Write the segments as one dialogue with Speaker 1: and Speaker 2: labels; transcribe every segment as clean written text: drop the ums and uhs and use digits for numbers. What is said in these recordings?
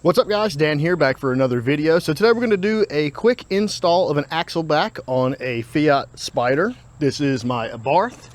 Speaker 1: What's up guys, Dan here, back for another video. So today we're going to do a quick install of an axleback on a Fiat Spider. This is my Abarth,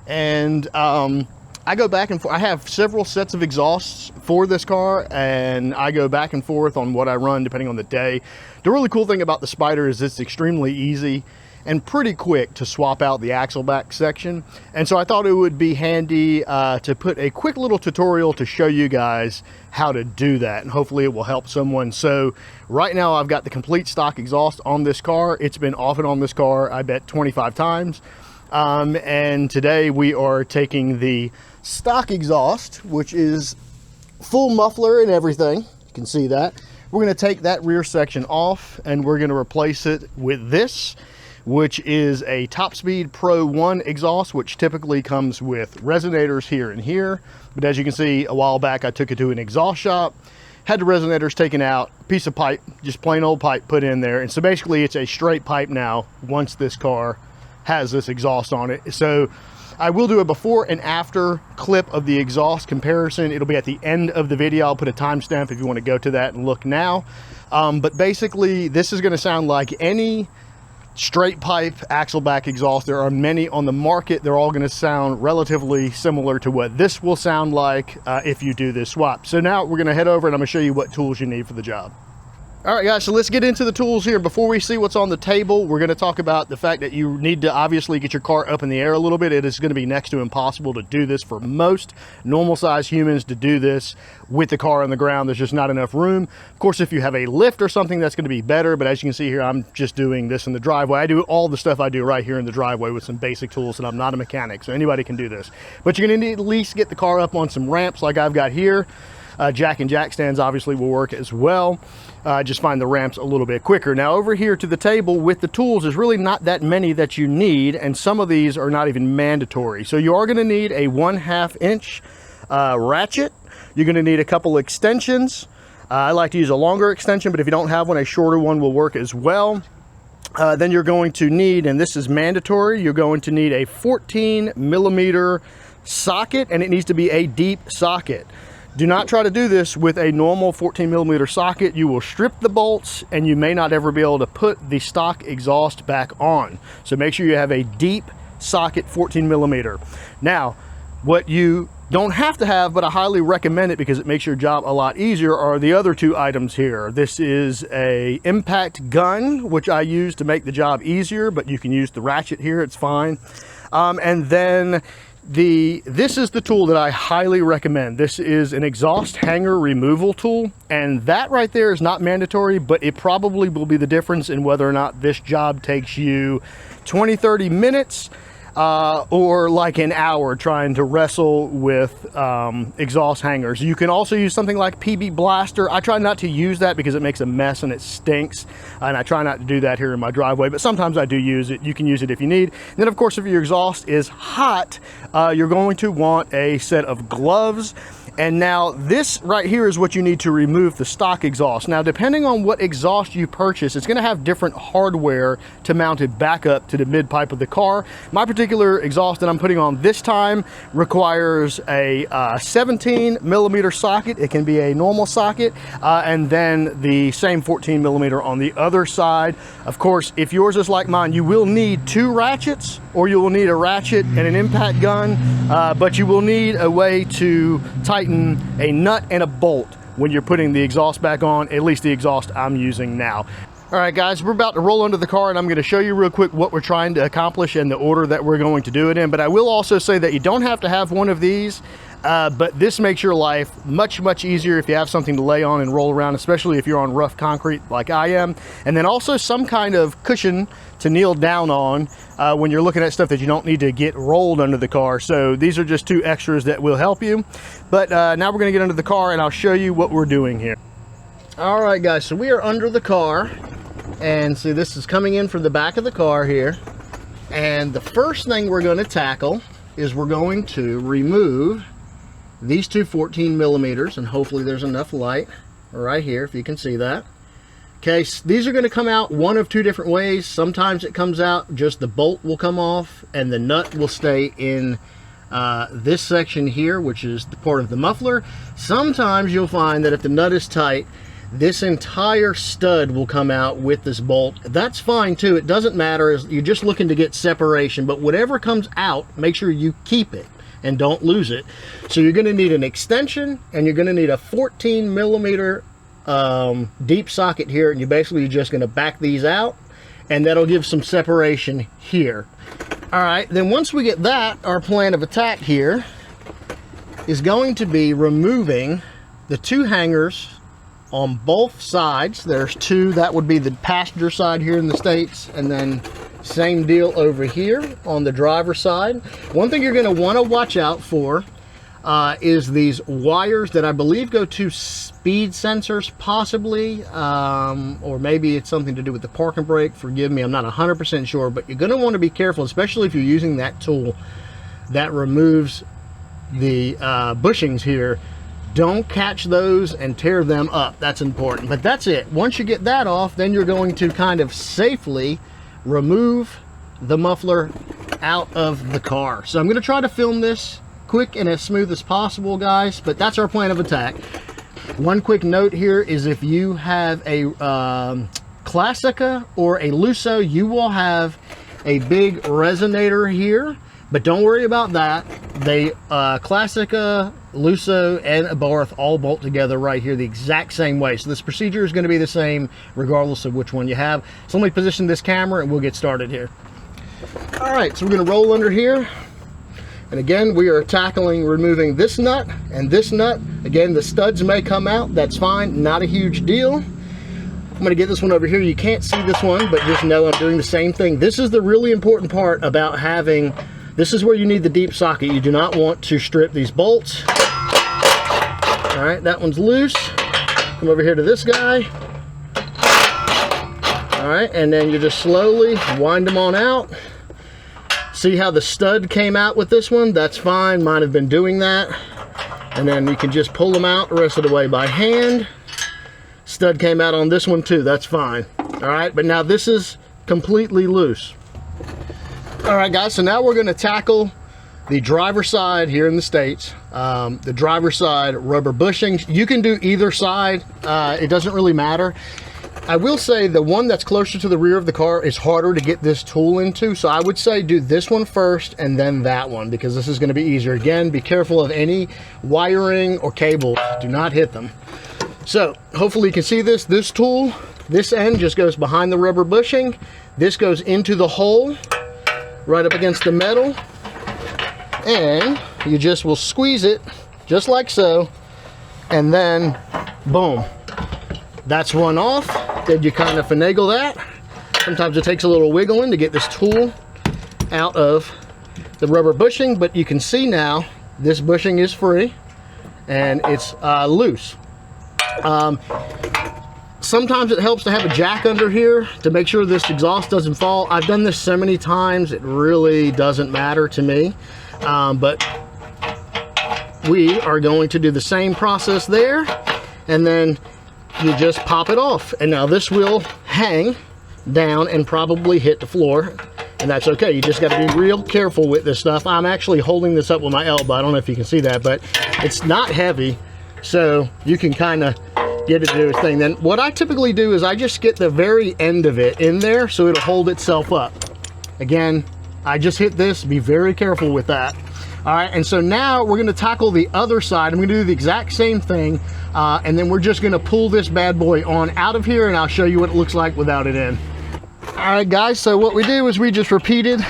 Speaker 1: and I go back and forth. I have several sets of exhausts for this car, and I go back and forth on what I run depending on the day. The really cool thing about the Spider is it's extremely easy and pretty quick to swap out the axleback section, and so I thought it would be handy to put a quick little tutorial to show you guys how to do that, and hopefully it will help someone. So right now I've got the complete stock exhaust on this car. It's been off and on this car, I bet 25 times, and today we are taking the stock exhaust, which is full muffler and everything. You can see that. We're going to take that rear section off and we're going to replace it with this, which is a Top Speed Pro 1 exhaust, which typically comes with resonators here and here. But as you can see, a while back I took it to an exhaust shop, had the resonators taken out, piece of pipe, just plain old pipe put in there. And so basically it's a straight pipe now once this car has this exhaust on it. So I will do a before and after clip of the exhaust comparison. It'll be at the end of the video. I'll put a timestamp if you want to go to that and look now. But basically this is going to sound like any straight pipe axleback exhaust. There are many on the market. They're all going to sound relatively similar to what this will sound like if you do this swap. So now we're going to head over and I'm going to show you what tools you need for the job. All right guys, so let's get into the tools here. Before we see what's on the table, we're going to talk about the fact that you need to obviously get your car up in the air a little bit. It is going to be next to impossible to do this for most normal sized humans to do this with the car on the ground. There's just not enough room. Of course, if you have a lift or something, that's going to be better, but as you can see here, I'm just doing this in the driveway. I do all the stuff I do right here in the driveway with some basic tools, and I'm not a mechanic, so anybody can do this. But you're going to need to at least get the car up on some ramps like I've got here. Jack and jack stands obviously will work as well. Just find the ramps a little bit quicker. Now over here to the table with the tools, there's really not that many that you need, and some of these are not even mandatory. So you are going to need a 1/2 inch ratchet. You're going to need a couple extensions. I like to use a longer extension, but if you don't have one, a shorter one will work as well. Then you're going to need, and this is mandatory, you're going to need a 14mm socket, and it needs to be a deep socket. Do not try to do this with a normal 14mm socket. You will strip the bolts and you may not ever be able to put the stock exhaust back on. So make sure you have a deep socket 14mm. Now, what you don't have to have, but I highly recommend it because it makes your job a lot easier, are the other two items here. This is a impact gun, which I use to make the job easier, but you can use the ratchet here, it's fine. And then this is the tool that I highly recommend. This is an exhaust hanger removal tool, and that right there is not mandatory, but it probably will be the difference in whether or not this job takes you 20-30 minutes or like an hour trying to wrestle with exhaust hangers. You can also use something like PB Blaster. I try not to use that because it makes a mess and it stinks, and I try not to do that here in my driveway, but sometimes I do use it. You can use it if you need. And then of course, if your exhaust is hot, you're going to want a set of gloves. And now this right here is what you need to remove the stock exhaust. Now, depending on what exhaust you purchase, it's going to have different hardware to mount it back up to the mid pipe of the car. My particular exhaust that I'm putting on this time requires a 17mm socket. It can be a normal socket, and then the same 14mm on the other side. Of course, if yours is like mine, you will need 2 ratchets, or you will need a ratchet and an impact gun, but you will need a way to tighten a nut and a bolt when you're putting the exhaust back on, at least the exhaust I'm using now. All right guys, we're about to roll under the car, and I'm going to show you real quick what we're trying to accomplish and the order that we're going to do it in. But I will also say that you don't have to have one of these, but this makes your life much easier if you have something to lay on and roll around, especially if you're on rough concrete like I am. And then also some kind of cushion to kneel down on when you're looking at stuff that you don't need to get rolled under the car. So these are just 2 extras that will help you. But now we're going to get under the car and I'll show you what we're doing here. All right guys, so we are under the car, and see, this is coming in from the back of the car here. And the first thing we're going to tackle is we're going to remove these 2 14mm, and hopefully there's enough light right here if you can see that. Okay, so these are going to come out one of 2 different ways. Sometimes it comes out just the bolt will come off and the nut will stay in this section here, which is the part of the muffler. Sometimes you'll find that if the nut is tight, this entire stud will come out with this bolt. That's fine too. It doesn't matter. You're just looking to get separation, but whatever comes out, make sure you keep it and don't lose it. So you're going to need an extension, and you're going to need a 14 millimeter deep socket here, and you're basically just going to back these out, and that'll give some separation here. All right, then once we get that, our plan of attack here is going to be removing the two hangers on both sides. There's two. That would be the passenger side here in the States, and then same deal over here on the driver's side. One thing you're going to want to watch out for is these wires that I believe go to speed sensors, possibly, or maybe it's something to do with the parking brake. Forgive me, I'm not 100% sure, but you're going to want to be careful, especially if you're using that tool that removes the bushings here. Don't catch those and tear them up. That's important. But that's it. Once you get that off, then you're going to kind of safely remove the muffler out of the car. So I'm going to try to film this quick and as smooth as possible, guys, but that's our plan of attack. One quick note here is if you have a Classica or a Lusso, you will have a big resonator here, but don't worry about that. They Classica, Lusso, and Abarth all bolt together right here the exact same way. So this procedure is going to be the same regardless of which one you have. So let me position this camera and we'll get started here. All right, so we're going to roll under here. And again, we are tackling removing this nut and this nut. Again, the studs may come out. That's fine. Not a huge deal. I'm going to get this one over here. You can't see this one, but just know I'm doing the same thing. This is the really important part about having, this is where you need the deep socket. You do not want to strip these bolts. All right, that one's loose. Come over here to this guy. All right, and then you just slowly wind them on out. See how the stud came out with this one? That's fine. Might have been doing that. And then you can just pull them out the rest of the way by hand. Stud came out on this one too. That's fine. All right, but now this is completely loose. All right, guys, so now we're going to tackle the driver side here in the States. The driver side rubber bushings. You can do either side. It doesn't really matter. I will say the one that's closer to the rear of the car is harder to get this tool into, so I would say do this one first and then that one, because this is going to be easier. Again, be careful of any wiring or cables. Do not hit them. So hopefully you can see this. This tool, this end just goes behind the rubber bushing. This goes into the hole right up against the metal, and you just will squeeze it just like so, and then boom, that's one off. Then you kind of finagle that. Sometimes it takes a little wiggling to get this tool out of the rubber bushing, but you can see now this bushing is free and it's loose. Sometimes it helps to have a jack under here to make sure this exhaust doesn't fall. I've done this so many times, it really doesn't matter to me. But we are going to do the same process there, and then you just pop it off. And now this will hang down and probably hit the floor, and that's okay. You just got to be real careful with this stuff. I'm actually holding this up with my elbow. I don't know if you can see that, but it's not heavy, so you can kind of get it to do its thing. Then what I typically do is I just get the very end of it in there so it'll hold itself up. Again, I just hit this. Be very careful with that. All right, and so now we're going to tackle the other side. I'm going to do the exact same thing, and then we're just going to pull this bad boy on out of here, and I'll show you what it looks like without it in. All right, guys, so what we do is we just repeated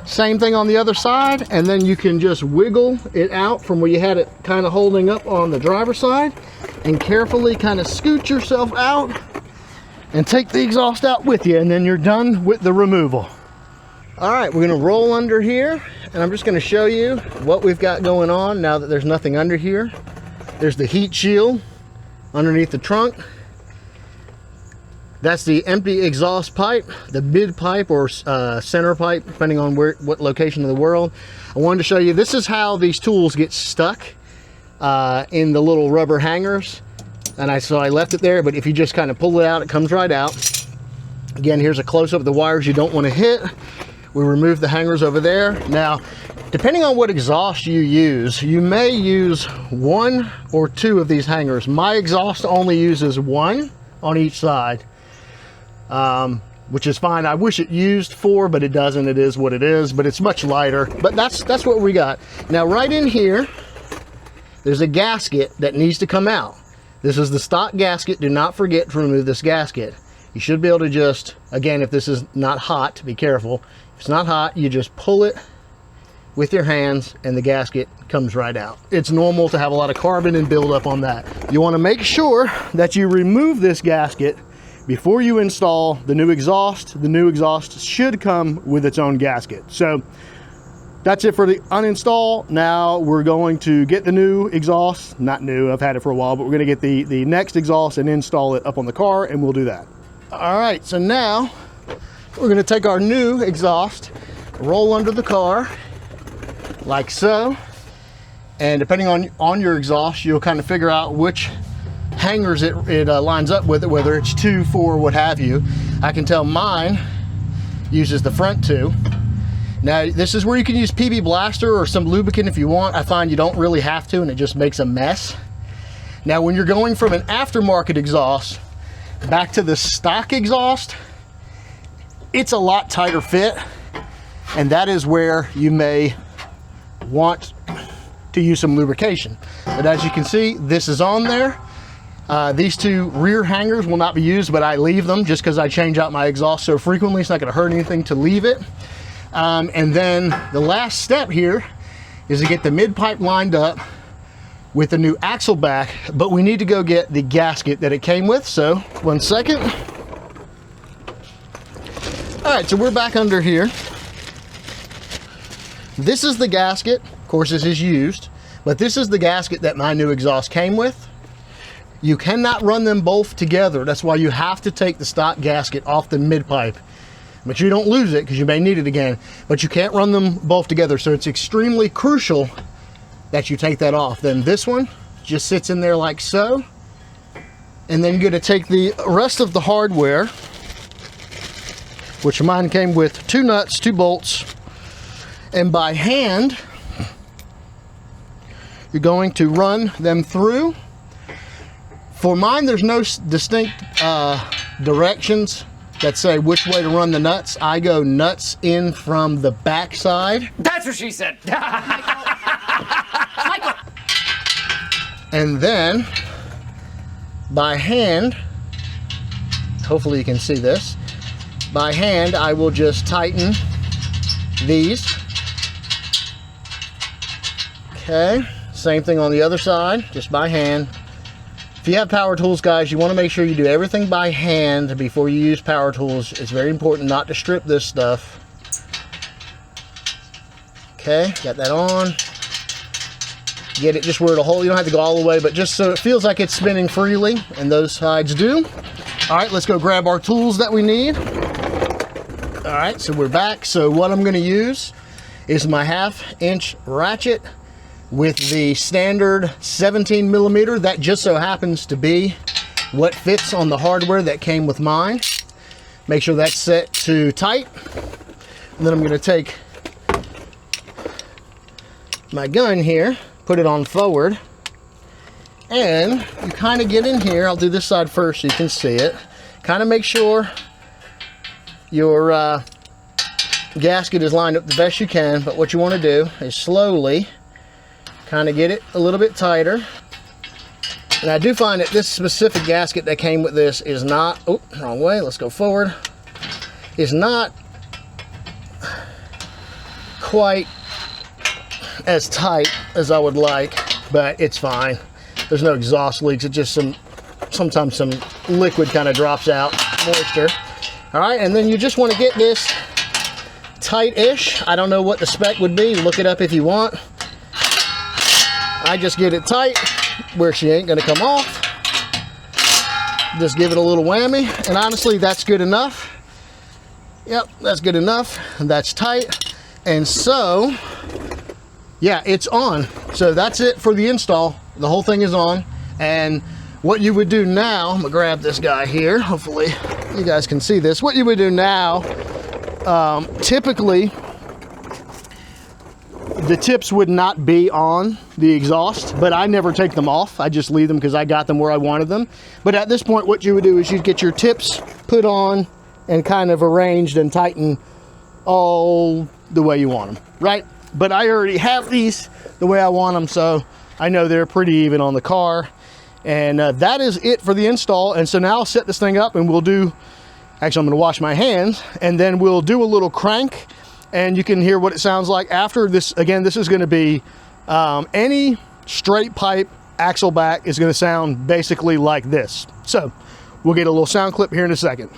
Speaker 1: same thing on the other side, and then you can just wiggle it out from where you had it kind of holding up on the driver's side, and carefully kind of scoot yourself out and take the exhaust out with you, and then you're done with the removal. All right, we're going to roll under here, and I'm just going to show you what we've got going on now that there's nothing under here. There's the heat shield underneath the trunk. That's the empty exhaust pipe, the mid pipe or center pipe, depending on what location of the world. I wanted to show you, this is how these tools get stuck in the little rubber hangers. And so I left it there, but if you just kind of pull it out, it comes right out. Again, here's a close-up of the wires you don't want to hit. We remove the hangers over there. Now, Depending on what exhaust you use, you may use 1 or 2 of these hangers. My exhaust only uses 1 on each side, which is fine. I wish it used 4, but it doesn't. It is what it is, but it's much lighter. But that's what we got. Now right in here, there's a gasket that needs to come out. This is the stock gasket. Do not forget to remove this gasket. You should be able to just, again, if this is not hot, be careful. If it's not hot, you just pull it with your hands and the gasket comes right out. It's normal to have a lot of carbon and build up on that. You want to make sure that you remove this gasket before you install the new exhaust. The new exhaust should come with its own gasket. So that's it for the uninstall. Now we're going to get the new exhaust. Not new, I've had it for a while, but we're going to get the next exhaust and install it up on the car, and we'll do that. All right, so now we're going to take our new exhaust, roll under the car like so, and depending on your exhaust, you'll kind of figure out which hangers it lines up with, whether it's 2, 4, what have you. I can tell mine uses the front 2. Now this is where you can use PB Blaster or some lubricant if you want. I find you don't really have to, and it just makes a mess. Now when you're going from an aftermarket exhaust back to the stock exhaust, it's a lot tighter fit, and that is where you may want to use some lubrication. But as you can see, this is on there. These 2 rear hangers will not be used, but I leave them just because I change out my exhaust so frequently. It's not going to hurt anything to leave it. And then the last step here is to get the mid-pipe lined up with the new axle back, but we need to go get the gasket that it came with. So 1 second. All right, so we're back under here. This is the gasket. Of course, this is used, but this is the gasket that my new exhaust came with. You cannot run them both together. That's why you have to take the stock gasket off the mid-pipe. But you don't lose it because you may need it again, but you can't run them both together. So it's extremely crucial that you take that off. Then this one just sits in there like so. And then you're going to take the rest of the hardware, which mine came with 2 nuts, 2 bolts, and by hand, you're going to run them through. For mine, there's no distinct directions that say which way to run the nuts. I go nuts in from the back side.
Speaker 2: That's what she said.
Speaker 1: And then by hand, hopefully you can see this, by hand I will just tighten these. Okay, same thing on the other side, just by hand. If you have power tools, guys, you want to make sure you do everything by hand before you use power tools. It's very important not to strip this stuff. Okay, got that on. Get it just where it'll hold. You don't have to go all the way, but just so it feels like it's spinning freely, and those sides do. All right, let's go grab our tools that we need. All right, so we're back. So what I'm going to use is my 1/2 inch ratchet with the standard 17 millimeter. That just so happens to be what fits on the hardware that came with mine. Make sure that's set to tight. And then I'm going to take my gun here, put it on forward, and you kind of get in here. I'll do this side first so you can see it. Kind of make sure your gasket is lined up the best you can, but what you want to do is slowly kind of get it a little bit tighter. And I do find that this specific gasket that came with this is not, oh, wrong way, let's go forward, is not quite as tight as I would like, but it's fine. There's no exhaust leaks. It's just sometimes some liquid kind of drops out, moisture. All right, and then you just want to get this tight-ish. I don't know what the spec would be. Look it up if you want. I just get it tight where she ain't gonna come off. Just give it a little whammy, and honestly, that's good enough. Yep, that's good enough. That's tight. And so, yeah, it's on. So that's it for the install. The whole thing is on. And what you would do now, I'm gonna grab this guy here. Hopefully you guys can see this. What you would do now, typically, the tips would not be on the exhaust, but I never take them off. I just leave them because I got them where I wanted them. But at this point, what you would do is you'd get your tips put on and kind of arranged and tighten all the way you want them, right? But I already have these the way I want them, so I know they're pretty even on the car. And that is it for the install. And so now I'll set this thing up and we'll do, actually I'm gonna wash my hands, and then we'll do a little crank and you can hear what it sounds like after this. Again, this is gonna be, any straight pipe axle back is gonna sound basically like this. So we'll get a little sound clip here in a second.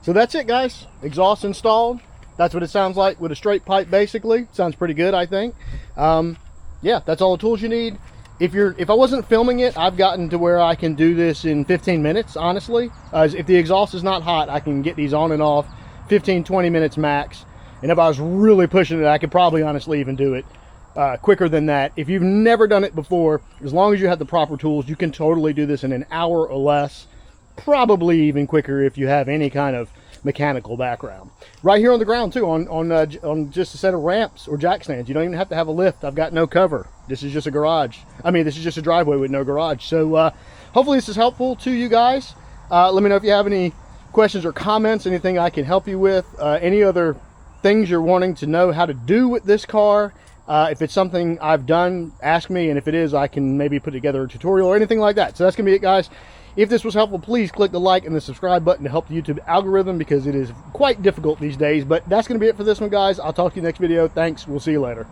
Speaker 1: So that's it, guys. Exhaust installed. That's what it sounds like with a straight pipe, basically. Sounds pretty good, I think. Yeah, that's all the tools you need. If I wasn't filming it, I've gotten to where I can do this in 15 minutes, honestly. If the exhaust is not hot, I can get these on and off 15-20 minutes max. And if I was really pushing it, I could probably honestly even do it quicker than that. If you've never done it before, as long as you have the proper tools, you can totally do this in an hour or less. Probably even quicker if you have any kind of mechanical background. Right here on the ground too, on just a set of ramps or jack stands. You don't even have to have a lift. I've got no cover. This is just a garage. I mean, this is just a driveway with no garage. So hopefully this is helpful to you guys. Let me know if you have any questions or comments, anything I can help you with, any other things you're wanting to know how to do with this car. If it's something I've done, ask me, and if it is, I can maybe put together a tutorial or anything like that. So that's gonna be it, guys. If this was helpful, please click the like and the subscribe button to help the YouTube algorithm, because it is quite difficult these days. But that's going to be it for this one, guys. I'll talk to you next video. Thanks. We'll see you later.